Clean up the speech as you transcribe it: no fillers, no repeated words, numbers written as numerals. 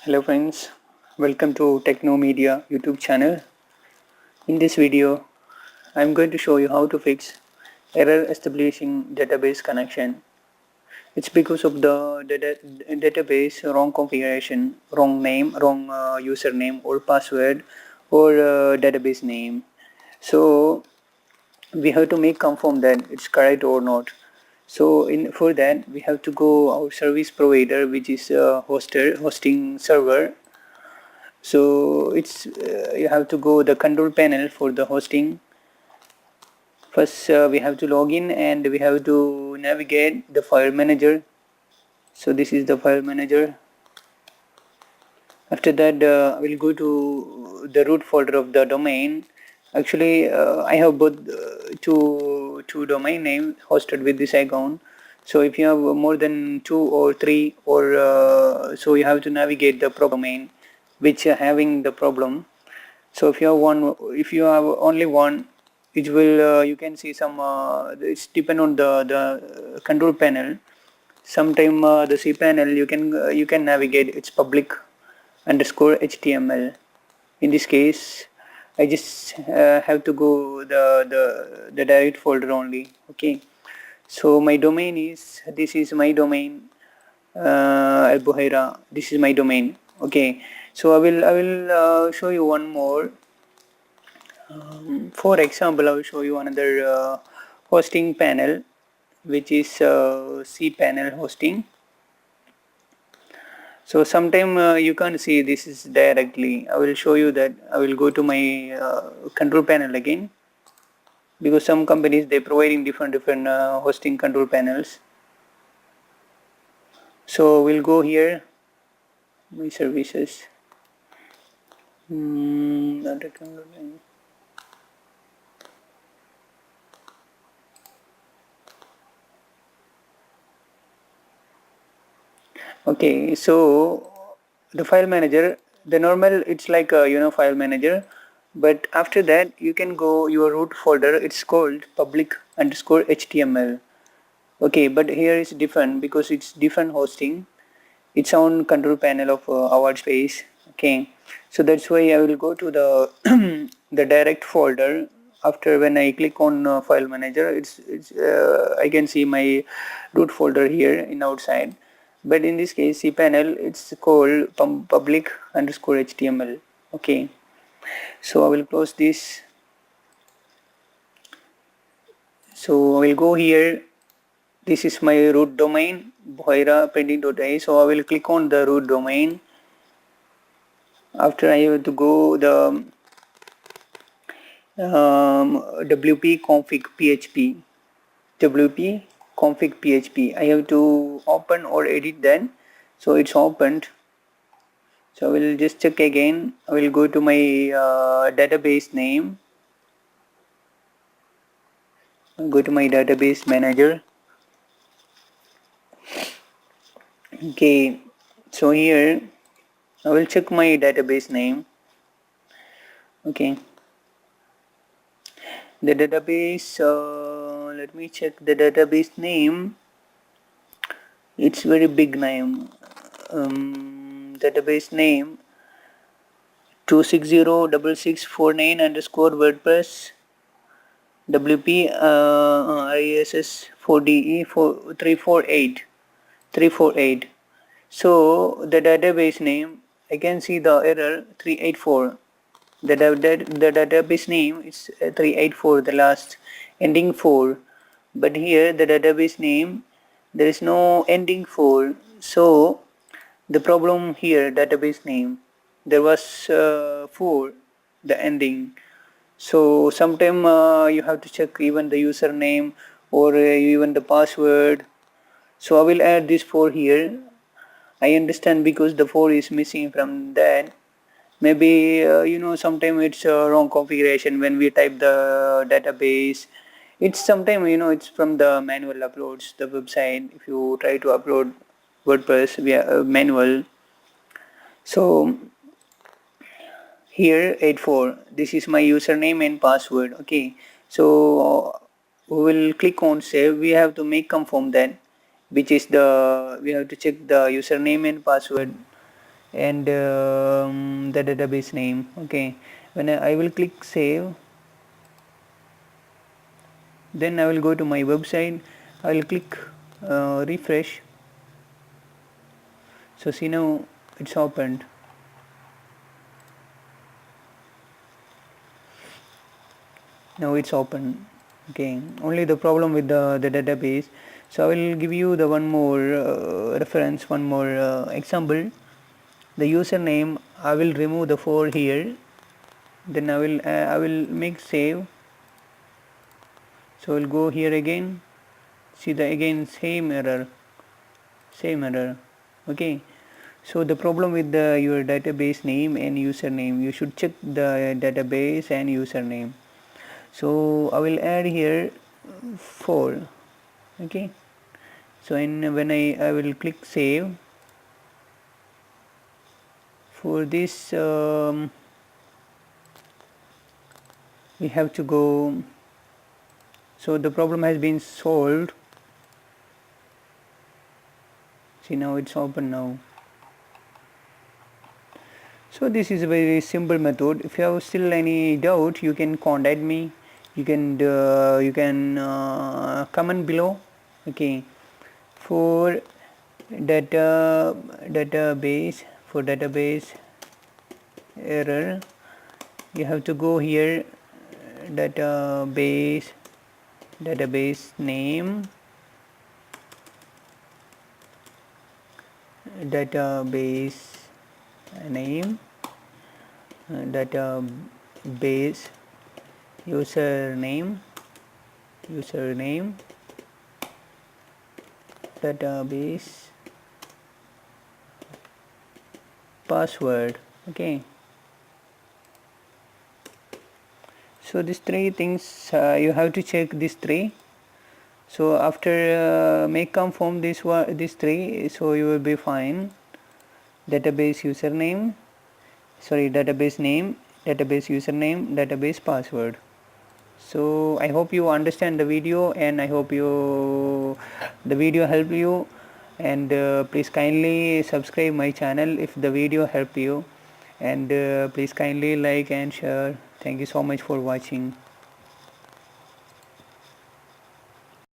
Hello friends, welcome to Techno Media YouTube channel. In this video, I am going to show you how to fix error establishing database connection. It's because of the database wrong configuration, wrong name, wrong username or password or database name. So we have to make confirm that it's correct or not. So for that we have to go our service provider, which is hosting server. So it's you have to go the control panel for the hosting. First we have to log in and we have to navigate the file manager. So this is the file manager. After that I will go to the root folder of the domain. Actually I have both two domain names hosted with this account. So if you have more than 2 or 3 or so you have to navigate the domain which are having the problem. So if you have only one, it will you can see some it's depend on the control panel. Sometime the cpanel you can navigate its public underscore html. In this case I just have to go the direct folder only. Okay, so my domain is, this is my domain, Al this is my domain. Okay, so I will show you one more. For example, I will show you another hosting panel, which is cpanel hosting. So sometime you can't see this is directly. I will show you that. I will go to my control panel again, because some companies they providing different hosting control panels. So we'll go here, my services. Okay, so the file manager, the normal it's like a file manager, but after that you can go your root folder. It's called public underscore html. Okay, but here is different because it's different hosting, its own control panel of our space. Okay, so that's why I will go to the the direct folder. After when I click on file manager, it's I can see my root folder here in outside. But in this case cpanel, it's called public underscore html. Okay, so I will close this. So I will go here. This is my root domain, pending.ai. So I will click on the root domain. After I have to go the wp config php. wp config php. I have to open or edit that. So it's opened. So I will just check again. I will go to my database name. I'll go to my database manager. Okay, so here I will check my database name. Okay, the database, let me check the database name. It's very big name. Database name 2606649 underscore WordPress WP ISS 4DE 348. So the database name, I can see the error 384. The database name is 384, the last ending 4. But here the database name, there is no ending 4. So the problem here, database name, there was 4, the ending. So sometime you have to check even the username or even the password. So I will add this 4 here. I understand because the 4 is missing from that. Maybe sometime it's wrong configuration when we type the database. It's sometime it's from the manual uploads, the website. If you try to upload WordPress via manual. So here 84, this is my username and password. Okay, so we will click on save. We have to make confirm that, which is we have to check the username and password. and the database name. Okay, when I will click save, then I will go to my website. I will click refresh. So see, now it's opened. Now it's open. Okay, only the problem with the database. So I will give you the one more reference, one more example. The username, I will remove the 4 here, then I will make save. So I'll go here again, see the again same error. Okay, so the problem with your database name and username, you should check the database and username. So I will add here 4. Okay, so when I will click save. For this we have to go. So the problem has been solved. See, now it's open now. So this is a very simple method. If you have still any doubt, you can contact me. You can comment below. Okay, for database error, you have to go here, database name, database username, database password. Okay, so these 3 things you have to check these 3. So after make confirm these 3, so you will be fine. Database username, database name, database username, database password. So I hope you understand the video, and I hope the video helped you, and please kindly subscribe my channel if the video helped you, and please kindly like and share. Thank you so much for watching.